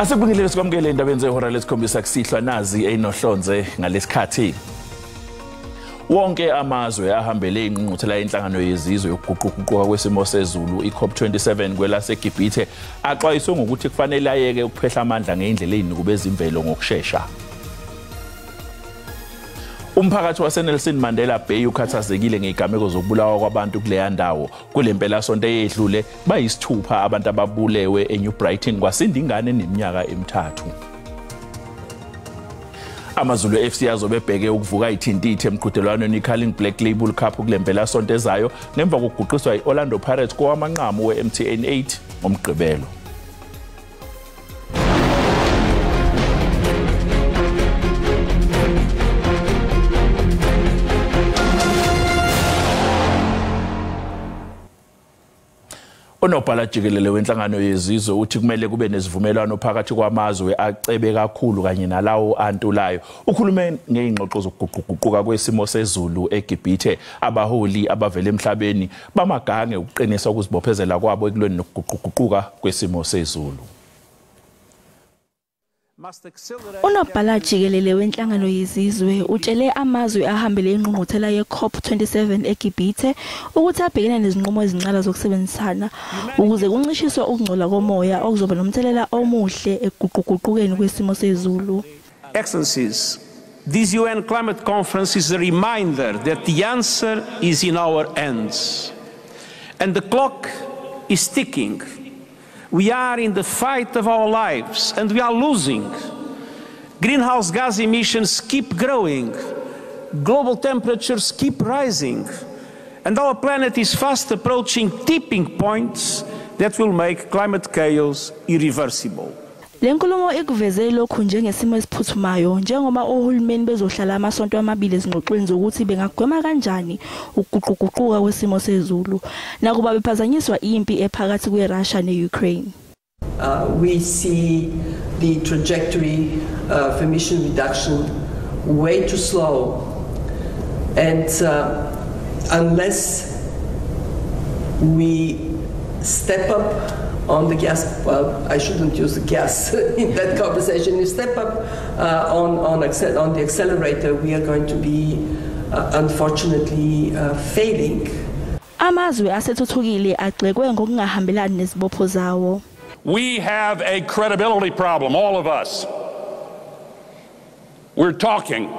Asibungile sikwamukele indabeni zehora lesikhombisa kusihlwa nazi enohlonze ngalesikhathi. Wonke amazwe ahambele ingqungquthela yenhlangano yezizwe yokuguquguquka kwesimo sezulu iCOP27 kwelaseGibhithe axwayiswe ngokuthi kufanele ayeke ukuphehla amandla ngendlela ezinuku bezimvelo ngokusheshsha. Umphakathi waseNelson Mandela Bay ukhathazekile ngezigameko zokubulawa kwabantu kuleya ndawo. Kulempela sonto eyedlule bayisithupha abantu ababulewe eNew Brighton kwasinda ingane neminyaka emithathu. AmaZulu FC azobebheke ukuvuka ithintithe emqhudelwaneni iCarling Black Label Cup kulempela sonto ezayo ngemva kokuguqiswa iOrlando Pirates kowamanqamu weMTN 8 ngomgqibelo. Unobhala jikelele wenhlangano yezizwe uthi kumele kube nezivumelwano phakathi kwamazwe acebe kakhulu kanye nalawo antulayo. Ukhulume ngezingxoxo zokuguquguquka kwesimo sezulu eGibhithe. Abaholi abavela emhlabeni bamagange ukuqinisa ukuzibophezela kwabo ekulweni nokuguquguquka kwesimo sezulu. Unobhala jikelele wenhlangano yezizwe utshele amazwe ahambele ingqungquthela yeCOP27 eGibhithe ukuthi abhekene nezinqumo ezincane zokusebenzisana ukuze kuncishiswe ukungcola komoya okuzoba nomthelela omuhle ekuguquguqukeni kwesimo sezulu. Excellencies, this UN climate conference is a reminder that the answer is in our hands and the clock is ticking. We are in the fight of our lives and we are losing. Greenhouse gas emissions keep growing. Global temperatures keep rising. And our planet is fast approaching tipping points that will make climate chaos irreversible. Lenkulumo ikuveze lokhu njengesimo esiphuthumayo njengoba ohulumeni bezohlala amasonto amabili ezingxoxweni zokuthi bengagwema kanjani ukuguquguquka kwesimo sezulu nakuba bephazanyiswa impi ephakathi kweRussia neUkraine. We see the trajectory of emission reduction way too slow, and unless we step up on the gas, well, I shouldn't use the gas in that conversation. You step up on the accelerator, we are going to be, unfortunately, failing. Amazwe asethuthukile agxekwe ngokungahambelani nezibopho zawo. We have a credibility problem, all of us. We're talking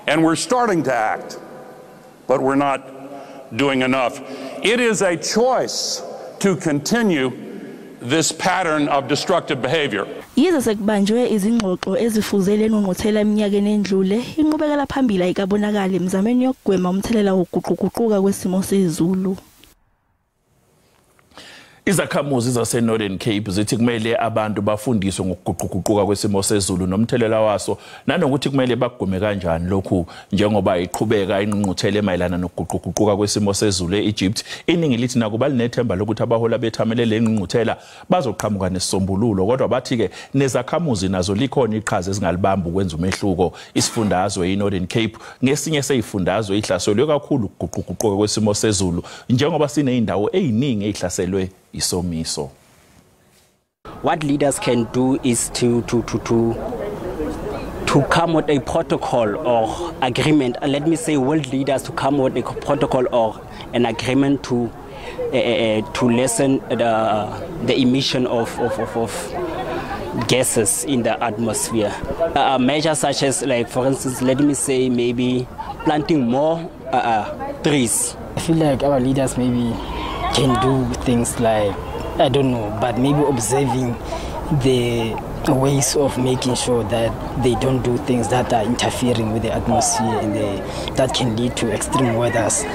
and we're starting to act, but we're not doing enough. It is a choice to continue this pattern of destructive behavior. Yize sekubanjwe izingxoxo ezifuzele engqungquthela eminyakeni endlule, inqubekela phambili ayikabonakala emzamweni yokugwema umthelela wokuguquguquka kwesimo sezulu. Izakhamuzi zaseNorthern Cape zithi kumele abantu bafundiswe ngokuguquguquka kwesimo sezulu nomthelela waso nanokuthi kumele bagweme kanjani lokhu njengoba iqhubeka ingqungquthela emayelana nokuguquguquka kwesimo sezulu eEgypt. Iningi lithi nakuba linethemba lokuthi abahola bethamele le ngqungquthela bazoqhamuka nesisombululo kodwa bathi ke nezakhamuzi nazo likhona iqhaza ezingalibamba ukwenza umehluko. Isifundazwe iNorthern Cape ngesinye seyifundazwe ihlaselwe kakhulu ukuguquguquka kwesimo sezulu njengoba sineyindawo eziningi ezihlaselwe isomiso. What leaders can do is to come with a protocol or agreement. Let me say world leaders to come with a protocol or an agreement to lessen the emission of gases in the atmosphere. Measures such as, like, for instance, let me say maybe planting more trees. I feel like our leaders maybe can do things like, I don't know, but maybe observing the ways of making sure that they don't do things that are interfering with the atmosphere and that can lead to extreme weathers.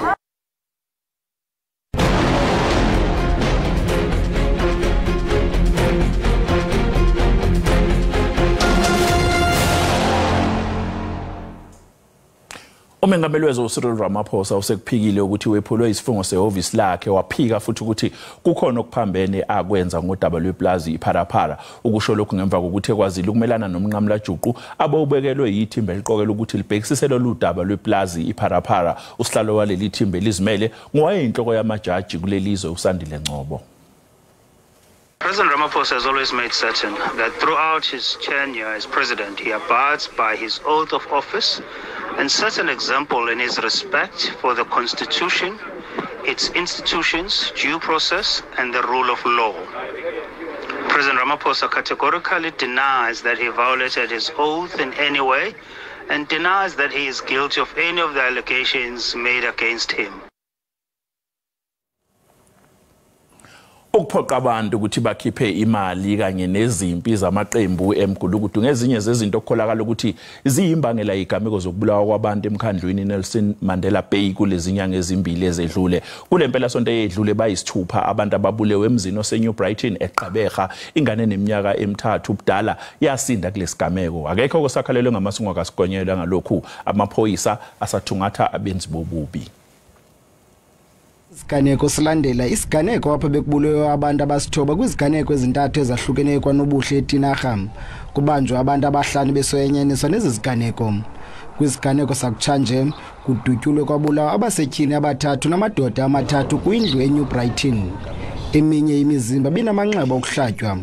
Umengameli wezwe uCyril Ramaphosa usekuphikile ukuthi wephulwe isifungo sehhovisi lakhe waphika futhi ukuthi kukhona okuphambene akwenza ngodaba lweplazi iPharaphara. Ukusho lokhu ngemva kokuthi ekwazile ukumelana nomnqamla juqu abawubekelwe yithimba eliqokela ukuthi libhekisisele ludaba lweplazi iPharaphara. Usihlalo waleli thimba elizimele ngowayinhloko yamajaji kulelizwe uSandile Ngcobo. President Ramaphosa has always made certain that throughout his tenure as president, he abides by his oath of office and sets an example in his respect for the Constitution, its institutions, due process, and the rule of law. President Ramaphosa categorically denies that he violated his oath in any way and denies that he is guilty of any of the allegations made against him. Ukuphoqa abantu ukuthi bakhiphe imali kanye nezimpi zamaqembu emgulukudu ngezinye zezinto okukholakala ukuthi ziyimbangela igameko zokubulawa kwabantu emkhandlwini Nelson Mandela Bay kulezi nyanga ezimbili ezedlule. Kulempela sonto eyedlule bayisithupha abantu ababulewe emzini oseNew Brighton eGqeberha, ingane neminyaka emithathu ubudala yasinda kulesigameko. Akekho okosakhalelwe ngamasungu akasigonyelwa ngalokhu amaphoyisa asathungatha abenzi bobubi. Isiganeko silandela isiganeko apha bekubulewe abantu abasithoba kwiziganeko ezintathu ezahlukeneyo kwanobuhle eTinarham kubanjwa abantu abahlanu besoyenyeniswa neziziganeko. Kwiziganeko sakutshanje kudutyulwe kwabulawa abasetyhini abathathu namadoda amathathu kwindlu eNew Brighton. Eminye imizimba binamanxeba okuhlatywa.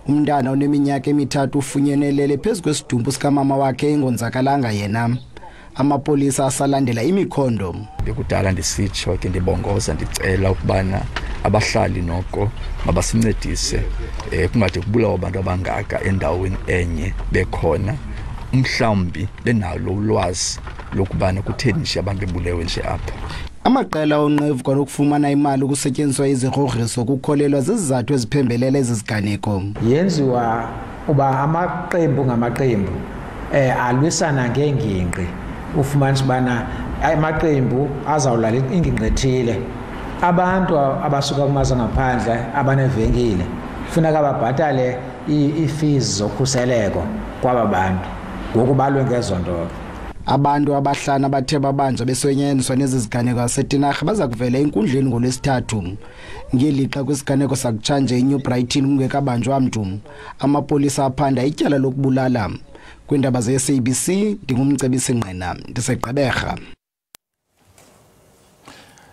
Umntana oneminyaka emithathu ufunyenelele phezu kwesidumbu sikamama wakhe engonzakalanga yena. Amapolisa asalandela imikhondo. Bekudala ndisitsho ke ndibongoza ndicela ukubana abahlali noko mabasincedise kungade kubulawa abantu abangaka endaweni enye bekhona mhlawumbi benalo ulwazi lokubana kutheni nje abantu bebulewe nje apha. Amaqela onqevu kwanokufumana imali ukusetyenziswa izigrogriso kukholelwa zizizathu eziphembelela eziziganeko. Yenziwa uba amaqembu ngamaqembu alwisana ngengingqi. Ufumanisa bana amaqembu azawulala ingingqi ethile. Abantu abasuka kumazwe ngaphandle abanevenkile kufuneka babhatale ii-fees zokhuseleko kwaba bantu ngokubalwe ngezondolo. Abantu abahlanu abathe babanjwa besoyenyeniswa neziziganeko zaseTinarha baza kuvela enkundleni ngolwesithathu. Ngelixa kwisiganeko sakutshanje eNew Brighton kungekabanjwa mntu, amapolisa aphanda ityala lokubulala. Kwindaba ze-SABC ndingumcebisi Ngqina ndiseGqeberha.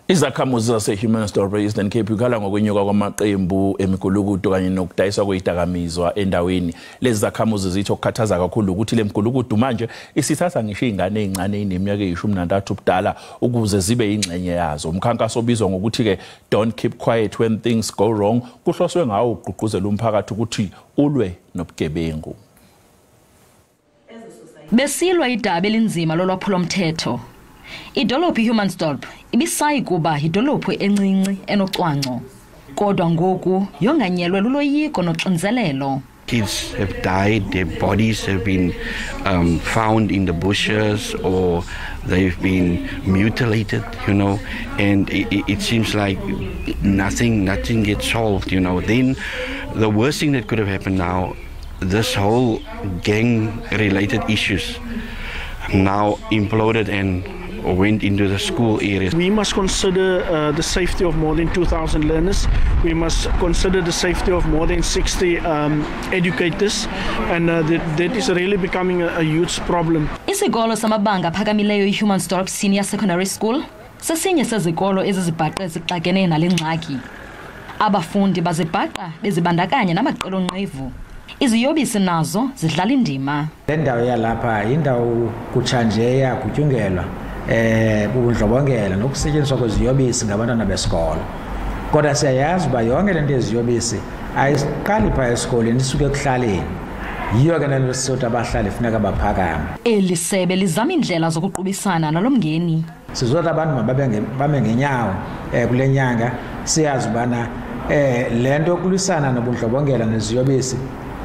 Izakhamuzi zase-Humansdorp Eastern Cape ikhala ngokwenyuka kwamaqembu emigulukudu kanye nokudayiswa kwezidakamizwa endaweni. Lezi zakhamuzi zithi okukhathaza kakhulu ukuthi le migulukudu manje isithatha ngisho izingane ezincane eneminyaka eyi-13 ubudala ukuze zibe ingxenye yazo. Umkhankaso obizwa ngokuthi ke Don't Keep Quiet When Things Go Wrong kuhloswe ngawo ukugqugquzela umphakathi ukuthi ulwe nobugebengu. Besilwa idaba elinzima lolwaphulomthetho. Idolophu iHumansdorp ibisayi kuba idolophu encinci enocwangco. Kodwa ngoku yonganyelwe luloyiko noxinzelelo. Kids have died, their bodies have been found in the bushes or they've been mutilated, you know, and it seems like nothing gets solved, you know. Then the worst thing that could have happened now, this whole gang-related issues now imploded and went into the school areas. We must consider the safety of more than 2,000 learners. We must consider the safety of more than 60 educators, and that is really becoming a huge problem. Isikolo samabanga phakamileyo iHumansdorp Senior Secondary School sesinye sezikolo ezizibhaqe zixakene nale ngxaki. Abafundi bazibhaqa bezibandakanya namaqela onqevu. Iziyobisi nazo zidlala indima. Le ndawo yalapha yindawo kutshanjeya kutyungelwa ubundlobongela nokusetyenziswa kweziyobisi ngabantwana besikolo. Kodwa siyayazi uba yonke le nto yeziyobisi ayiqali phaa esikoleni isuke ekuhlaleni. Yiyo ke nento sisothi abahlali funeka baphakame. Eli sebe lizama indlela zokuqubisana nalo mngeni. Sizothi abantu mababe ngenyawo kule nyanga siyazi ubana le nto yokulwisana nobundlobongela neziyobisi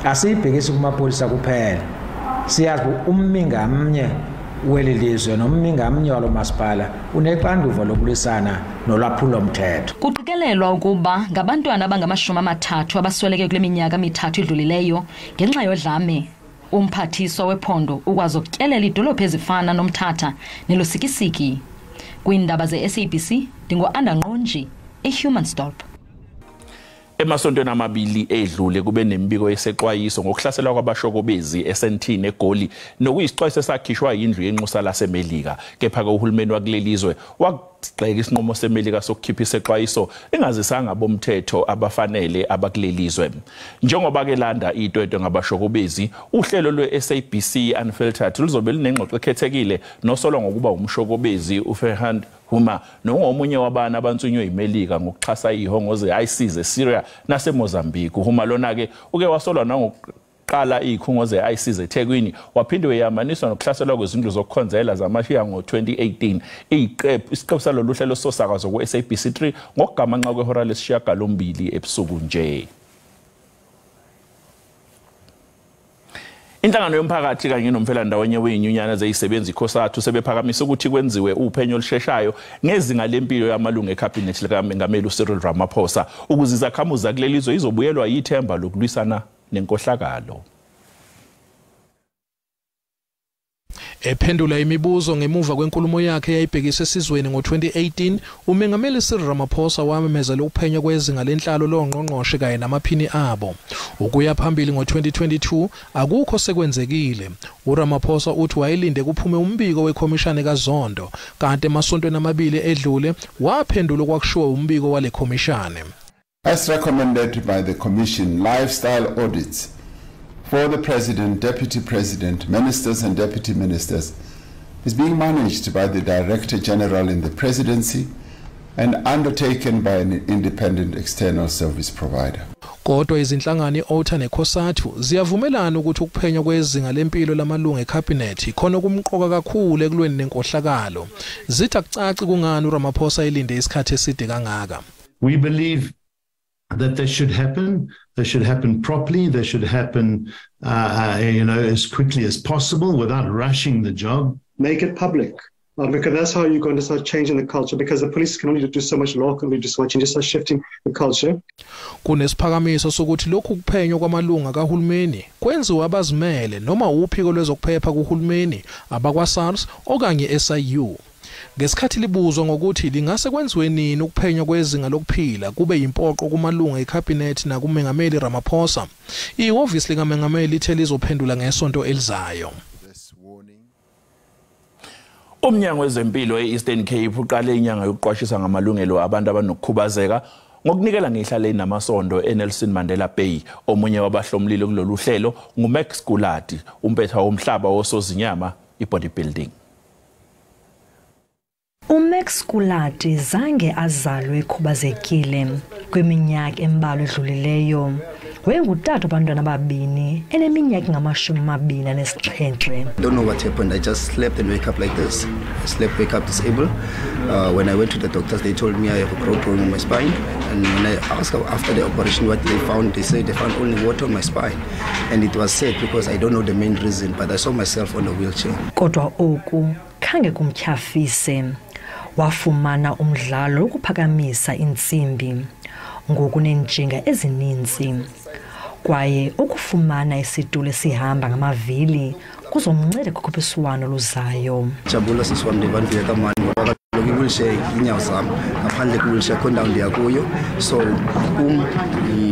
asiyibhekisi kumapolisa kuphela. Siyazi ummi ngamnye weli lizwe nommi ngamnye walo masipala unexanduva lokulwisana nolwaphulomthetho. Kuqikelelwa ukuba ngabantwana abangama-30 abasweleke kule minyaka mithathu idlulileyo ngenxa yodlame. Umphathiswa wephondo ukwazi ukutyelela idolophu ezifana noMthatha neLosikisiki. Kwiindaba ze-SABC ndingo-Anda Nqonji eHumansdorp. Emasontweni amabili edlule kube nemibiko yesexwayiso ngokuhlaselwa kwabashokobezi eSandton eGoli nokuyisixwayiso esakhishwa yindlu yenxusa laseMelika. Kepha ke uhulumeni wakulelizwe wagxeka isinqumo seMelika sokukhipha isexwayiso engazisanga bomthetho abafanele abakulelizwe. Njengoba ke landa itwetwe ngabashokobezi, uhlelo lwe-SABC Unfiltered luzobe linengxoxo ekhethekile nosolwa ngokuba umshokobezi uFerhand Huma nongomunye wabana abantsunywe iMelika ngokuxhasa ihongoze ISIS eSyria naseMozambique. Huma lona ke uke wasolwa nangokuqala ikhongoze ISIS eThekwini waphinde weyamaniswa nokuhlaselwa kwezindlu zokukhonzela zamashiya ngo-2018. Isiqephu salolu hlelo sosakazo ku-SABC3 ngokugamanxa kwehora lesishiyagalombili ebusuku nje. Inhlangano yomphakathi kanye nomfelandawonye wezinyunyana zezisebenzi ikhosathu sebephakamisa ukuthi kwenziwe uphenyo olusheshayo ngezinga lempilo yamalungu eCabinet likaMengameli uCyril Ramaphosa ukuze izakhamuzi zakulelizwe izobuyelwa yithemba lokulwisana nenkohlakalo. Ephendula imibuzo ngemuva kwenkulumo yakhe yayibhekise esizweni ngo-2018, uMengameli Cyril Ramaphosa wamemezela ukuphenywa kwezinga lenhlalo longqongqoshe kanye namaphini abo. Ukuya phambili ngo-2022 akukho sekwenzekile. uRamaphosa uthi wayelinde kuphume umbiko wekhomishani kaZondo, kanti emasontweni amabili edlule waphendula okwakushiwo umbiko wale khomishani. As recommended by the Commission, lifestyle audits for the President, Deputy President, Ministers and Deputy Ministers is being managed by the Director General in the Presidency and undertaken by an independent external service provider. Kodwa izinhlangano iOTA nekhosathu ziyavumelana ukuthi ukuphenywa kwezinga lempilo lamalungu eCabinet khona kumqoka kakhulu ekulweni nenkohlakalo. Zithi akucaci kungani uRamaphosa elinde isikhathi eside kangaka. We believe that they should happen. They should happen properly. They should happen, as quickly as possible without rushing the job. Make it public, because that's how you're going to start changing the culture. Because the police can only do so much locally, just watching, just start shifting the culture. Kunesiphakamiso sokuthi lokhu kuphenywa kwamalunga kahulumeni kwenziwa abazimele noma uphiko lwezokuphepha kuhulumeni abakwa-SARS okanye SIU. Ngesikhathi libuzwa ngokuthi lingase kwenziwe nini ukuphenywa kwezinga lokuphila kube impoqo kumalunga eCabinet nakuMengameli Ramaphosa, ihhovisi likaMengameli lithe lizophendula ngesonto elizayo. Umnyango wezempilo eEastern Cape uqale inyanga yokuqwashisa ngamalungelo abantu abanokukhubazeka ngokunikela ngehlaleni namasondo eNelson Mandela Bay. Omunye wabahlomlilo kulolu hlelo nguMax Gulati, umpetha womhlaba wosozinyama ibodybuilding. uMax Gulati zange azalwe ekhubazekile kweminyaka embalwa edlulileyo. Wayengutata abantwana ababini eneminyaka engama-27. I don't know what happened. I just slept and wake up like this. I slept, wake up disabled. When I went to the doctors, they told me I have a growth problem on my spine. And when I asked after the operation what they found, they said they found only water on my spine. And it was sad because I don't know the main reason, but I saw myself on a wheelchair. Kodwa oku khange kumtyhafise. Wafumana umdlalo ukuphakamisa intsimbi ngokunentshinga ezininzi. Kwaye ukufumana isitulo esihamba ngamavili kuzomnceda kukhuphiswano luzayo. Jabula siswami lebantu yakamani ngoba kaloku wheelchair inyawo zami ngaphandle kwheelchair khona ndiya kuyo, so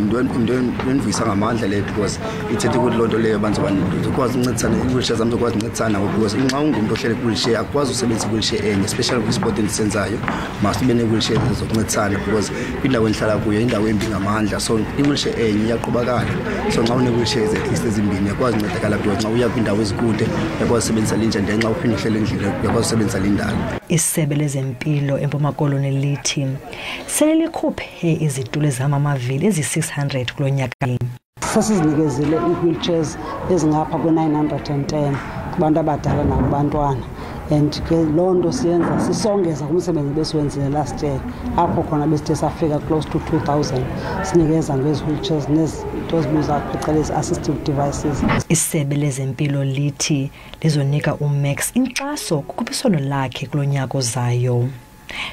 into endivuyisa ngamandla le because ithethe ukuthi lonto leyo abantu ukwazi ukuncedisana i-wheelchair zami ukwazi ukuncedisana because nxa ungumuntu ohlele ku-wheelchair akwazi ukusebenzisa i-wheelchair enye, especially kwi-sport endisenzayo must ube ne-wheelchair zokuncedisana because indawo endihlala kuyo indawo embi ngamandla, so i-wheelchair enye iyaqhubakala. So nxa une-wheelchairs at least ezimbini uyakwazi uncedakala because nxa uya kwindawo ezikude uyakwazi usebenzisa linje ndenxa uphinde uhlele endlini uyakwazi usebenzisa lindalo. Isebe lezempilo eMpuma Koloni lithi sele likhuphe izitulo ezamamavili ezi-600 kulo nyaka. Sasizinikezele i-wheelchairs ezingapha kwe-910 kubantu abadala nakubantwana, and ke loo nto siyenza sisongeza kumsebenzi besiwenzile last year apho khona besithe safika close to 2,000 sinikeza ngezi wheelchairs nezinto ezibizwa phecelezi assistive devices. Isebe lezempilo lithi lizonika uMax inkxaso kukhuphiswano lakhe kulo nyaka ozayo.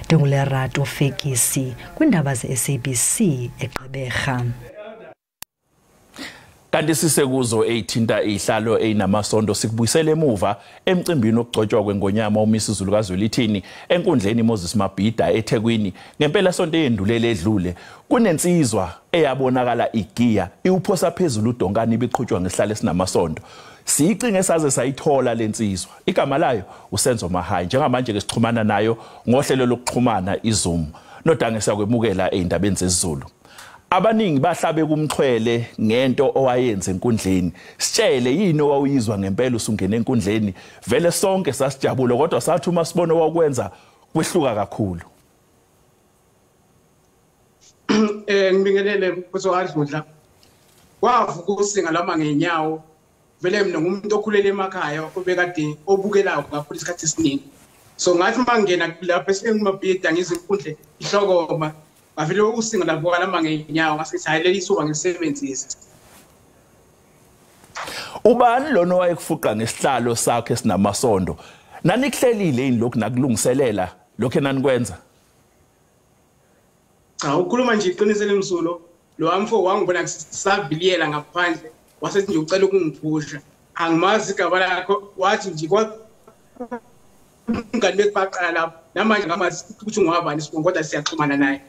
Ndingulerato Fekisi kwindaba ze-SABC eGqeberha. kanti sisekuzo ethinta ihlalo einamasondo sikubuyisela emuva emcimbini okugcotshwa kwengonyama uMisuzulu kaZwelithini enkundleni Moses Mabhida eThekwini ngempela sonto eyendulele edlule kunensizwa eyabonakala igiya iwuphosa phezulu uDonkani ibiqhutshwa ngesihlalo esinamasondo siyicinge saze sayithola lensizwa igama layo uSenzo Mahayi njengamanje ke sixhumana nayo ngohlelo lokuxhumana iZoom nodange siyakwemukela eindabeni zesiZulu. Abaningi bahlabe kumxhwele ngento owayenze enkundleni. Sitshele yini owawuyizwa ngempela usungena enkundleni. Vele sonke sasijabula kodwa sathi uma sibona owakwenza kwehluka kakhulu. Ngibingelele kuzowadlula. Wavuka usinga lama ngenyawo. Vele mina ngumuntu okhulele emakhaya obekade obukelayo kakhulu isikhathi esiningi. So ngathi mangena lapha eseMabhida ngizinkundle ihlokoma. Ngavele usinga lapho kalama ngenyawo ngasithi hayileli isuka ngisebenzise. Ubani lona owayekufuqa ngesihlalo sakhe esinamasondo? Nanikuhlelile yini lokho nakulungiselela lokho enanikwenza? Cha ukhuluma nje iqinisele Msulo lo amfo wangibona ngisabiliyela ngaphandle wasethi nje ucela ukungiphusha. Angimazi igaba lakho wathi nje ngani bekubaqala lapho namanje ngamazi ukuthi ungwabani kodwa siyaxhumana naye.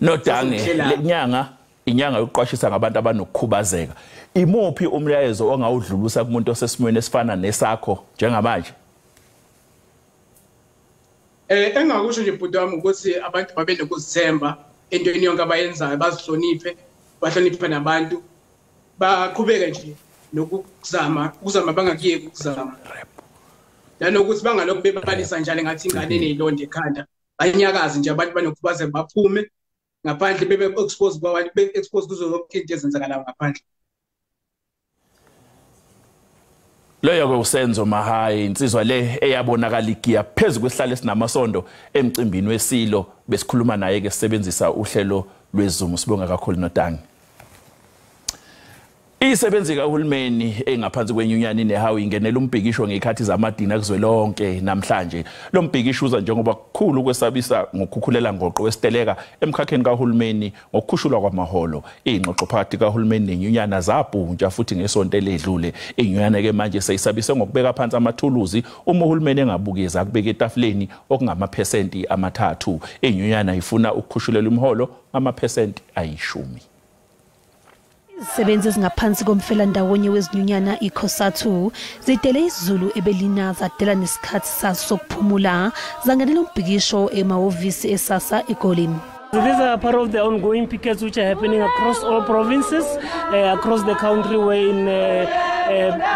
Nodange inyanga yokuqwashisa ngabantu abanokukhubazeka. Imuphi umlayezo ongawudlulusa kumuntu osesimweni esifana nesakho njengamanje? Engakusho nje bhuti wami ukuthi abantu babe nokuzithemba entweni yonke abayenzayo bazihloniphe bahloniphe nabantu baqhubeke nje nokuzama bangakiyeki ukuzama. Nanokuthi bangalokhu bebalisa njalo ngathi ingane enezilonda ekhanda banyakazi nje abantu banokukhubazeka baphume ngaphandle bebe expose kwabantu be expose kuzo zonke into ezenzakala ngaphandle. Loyo ke uSenzo Mahayi insizwa le eyabonakala igiya phezulu kwesihlalo esinamasondo emcimbini wesilo besikhuluma naye ke sisebenzisa uhlelo lweZoom sibonga kakhulu nodange. Isebenzi kahulumeni engaphansi kwenyunyani nehawu ingenela umbhikisho ngekhathi zamadina kuzwelonke namhlanje. Lo mbhikisho uza njengoba kukhulu kwesabisa ngokukhukhulela ngoqo wesiteleka emkhakheni kahulumeni ngokukhushulwa kwamaholo. Ingxoxo phakathi kahulumeni nenyunyana zabhuntsha futhi ngesonto eledlule. Inyunyana ke manje seyisabise ngokubeka phansi amathuluzi uma uhulumeni engabukeza kubeka etafuleni okungamaphesenti amathathu. Inyunyana ifuna ukukhushulelwa imholo amaphesenti 10. Izisebenzi ezingaphansi komfelandawonye wezinyunyana iCOSATU zidele isiZulu ebelinaza dela nesikhathi saso sokuphumula zangenela umbhikisho emahhovisi eSASSA eGoli. So these are part of the ongoing pickets which are happening across all provinces, across the country, wherein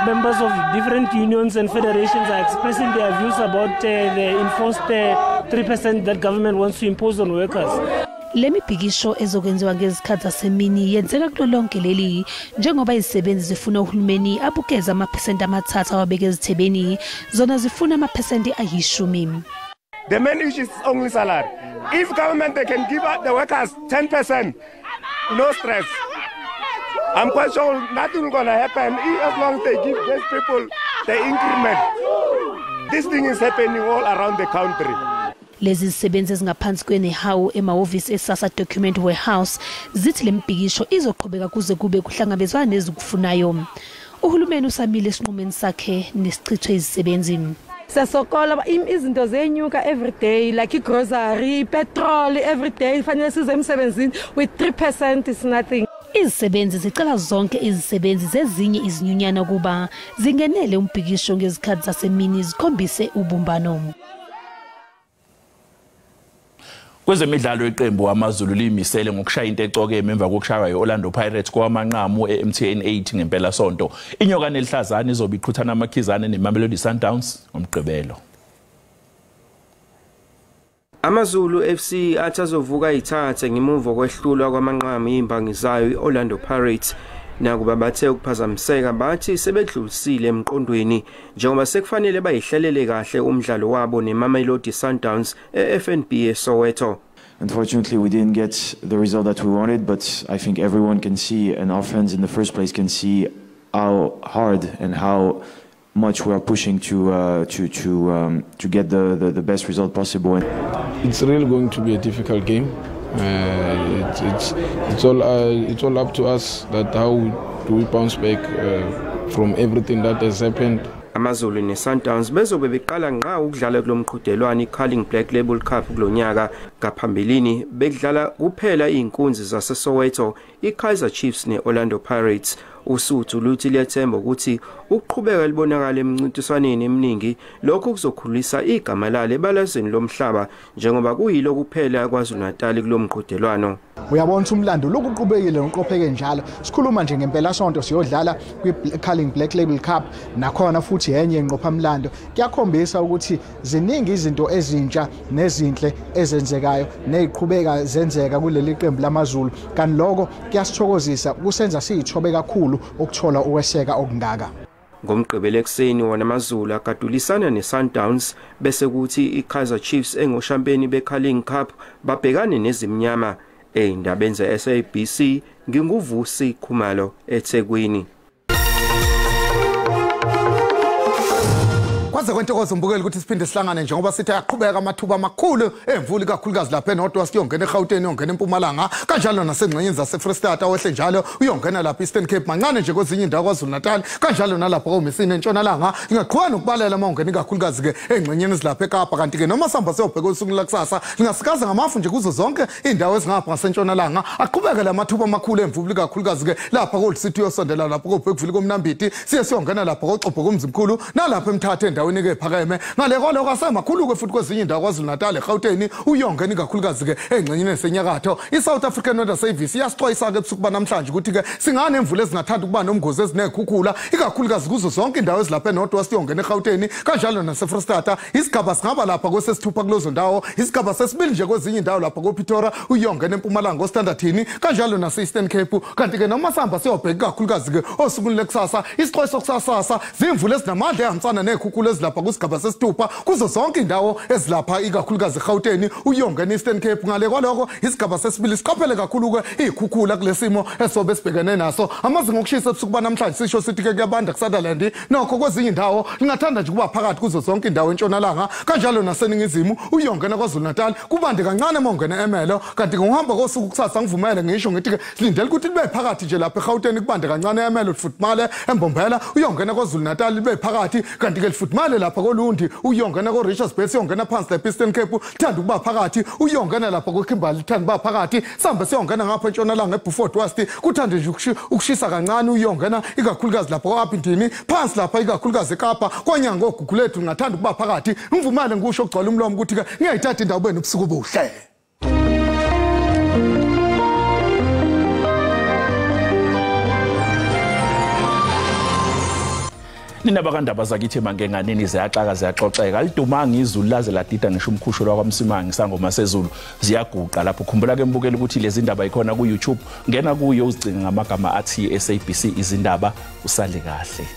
members of different unions and federations are expressing their views about the enforced 3% that government wants to impose on workers. Lemibhikisho ezokwenziwa ngezikhathi zasemini yenzeka kulo lonke leli njengoba izisebenzi zifuna uhulumeni abukeza amaphesenti amathathu awabeke ezithebeni zona zifuna amaphesenti 10. The main issue is only salary. If government they can give the workers 10%, no stress. I'm quite sure nothing is going to happen as long as they give these people the increment. This thing is happening all around the country. Lezi zisebenzi ezingaphansi kwenehawu emahhovisi eSASSA Document Warehouse zithi lembhikisho izoqhubeka kuze kube kuhlangabezwana nezikufunayo. Uhulumeni usamile esinqumeni sakhe nesichithwe izisebenzi. Sasokola izinto zenyuka every day like grocery, petrol every day fanele size emsebenzini with 3% is nothing. Izisebenzi zicela zonke izisebenzi zezinye izinyunyana kuba zingenele umbhikisho ngezikhathi zasemini zikhombise ubumbano. Kwezemidlalo iqembu amaZulu limisele ngokushaya into ecoke emva kokushaywa yiOrlando Pirates kwamanqamu eMTN 8 ngempela sonto. Inyokane elihlazana izobe iqhuthana amakhizane neMamelodi Sundowns ngomgqibelo. AmaZulu FC athi azovuka ithathe ngemuva kwehlulwa kwamanqamu imbangi zayo iOrlando Pirates. Nakuba bathe ukuphazamiseka bathi sebedlulisile emqondweni njengoba sekufanele bayihlelele kahle umdlalo wabo neMamelodi Sundowns eFNB eSoweto. Unfortunately, we didn't get the result that we wanted, but I think everyone can see, and our fans in the first place can see how hard and how much we are pushing to get the best result possible. It's really going to be a difficult game. It's all up to us that how do we bounce back from everything that has happened. AmaZulu neSundowns bezobe beqala ngqa ukudlala kulomqhudelwano iCurling Black Label Cup kulonyaka. Ngaphambilini bekudlala kuphela izinkunzi zaseSoweto, iKaizer Chiefs neOrlando Pirates. Usuthu luthi liyathemba ukuthi ukuqhubeka libonakala emncintiswaneni eminingi lokho kuzokhulisa igama lale ebalazweni lomhlaba njengoba kuyilo kuphela kwaZulu-Natal kulomqhudelwano. Uyabona umlando lokuqhubekile noqopheke njalo. Sikhuluma nje ngempela sonto siyodlala kwiCurling Black Label Cup nakhona futhi yenye inqophamlando. Kuyakhombisa ukuthi ziningi izinto ezintsha nezinhle ezenzekayo neziqhubeka zenzeka kuleli qembu lamaZulu. Kanti lokho kuyasithokozisa kusenza siyithobe kakhulu ukuthola ukweseka okungaka. Ngomgqibelo ekseni wona amaZulu akadulisana neSundowns bese kuthi iKaizer Chiefs engoshampiyoni beCurling Cup babhekane nezimnyama. Eyindabeni ze-SABC nginguvusi Khumalo eThekwini. Kwaze kwentokozo mbukeli ukuthi siphinde sihlangane njengoba sithi ayaqhubeka amathuba amakhulu emvuli kakhulukazi lapha eNodwa siyongena eGauteng uyongena eMpumalanga kanjalo nasengxenyeni zaseFreystata wehle njalo uyongena lapha eEastern Cape mancane nje kwezinye indawo kwaZulu-Natal kanjalo nalapha koMisini eNtshonalanga ingaqhubeka nokubalela mawungena kakhulukazi ke engxenyeni ezilapha eKapa kanti ke noma sihamba siyobheka usuku lakusasa lingasikaza ngamafu nje kuzo zonke indawo ezingapha ngaseNtshonalanga aqhubeka lamathuba amakhulu emvuli kakhulukazi ke lapha koLisithi uyosondela lapha koBhekuvili koMnambiti siyongena lapha koXhobho komzimkhulu nalapha eMthatha endaweni ke phakeme ngale kwalo kasemakhulu ke futhi kwezinye indawo kwaZulu-Natal eGauteng uyongena kakhulukazi ke engxenyeni esenyakatho iSouth African Weather Service iyasixwayisa ke ebusuku banamhlanje ukuthi ke singane emvula ezingathanda ukuba nomgozi ezinekhukhula ikakhulukazi kuzo zonke indawo ezilapha eNodwa siyongena eGauteng kanjalo naseFreystata isigaba singaba lapha kwesesithupha kulozo ndawo isigaba sesibili nje kwezinye indawo lapha koPretoria uyongena eMpumalanga oStandardini kanjalo naseEastern Cape kanti ke noma sihamba siyobheka kakhulukazi ke osukwini lekusasa isixwayiso kusasasa zimvula ezinamandla ehambisana nekhukhula ezilapha kusigaba sesithupha kuzo zonke indawo ezilapha ikakhulukazi eGauteng uyongena eEastern Cape ngale kwaloko isigaba sesibili siqaphele kakhulu ke ikhukhula kulesimo esobe sibhekene naso amazinga okushisa ebusuku banamhlanje sisho sithi ke kuyabanda kuSutherland nokho kwezinye indawo lingathanda nje kuba phakathi kuzo zonke indawo eNtshonalanga kanjalo naseningizimu uyongena kwaZulu-Natal kubande kancane mongena eMelo kanti ngohamba kosuku kusasa ngivumele ngisho ngithi ke silindele ukuthi libe phakathi nje lapha eGauteng kubande kancane eMelo futhumale eMbombela uyongena kwaZulu-Natal libe phakathi kanti ke lifuthumale lapha koLundi uyongena koRichards Bay uyongena phansi lapha eEastern Cape thanda ukuba phakathi uyongena lapha koKimberley thanda ukuba phakathi sambe siyongena ngapha eNtshonalanga eBeaufort West kuthanda nje ukushisa kancane uyongena ikakhulukazi lapha kwaApindini phansi lapha ikakhulukazi eKapa kwanyango ogugulethu ngathanda ukuba phakathi ngivumale ngisho ukugcwala umlomo ukuthi ke ngiyayithatha indawo benu ubusuku obuhle. Nindaba kandaba zakithi mangenganeni ziyaxaka ziyaxoxeka lidumanga izulu laze ladida ngisho umkhusho lwakwamsimangi sangoma sezulu ziyaguqa lapho khumbula ke mbukela ukuthi lezi ndaba ikhona ku YouTube ngena kuyo uzicinga ngamagama athi SABC izindaba usale kahle.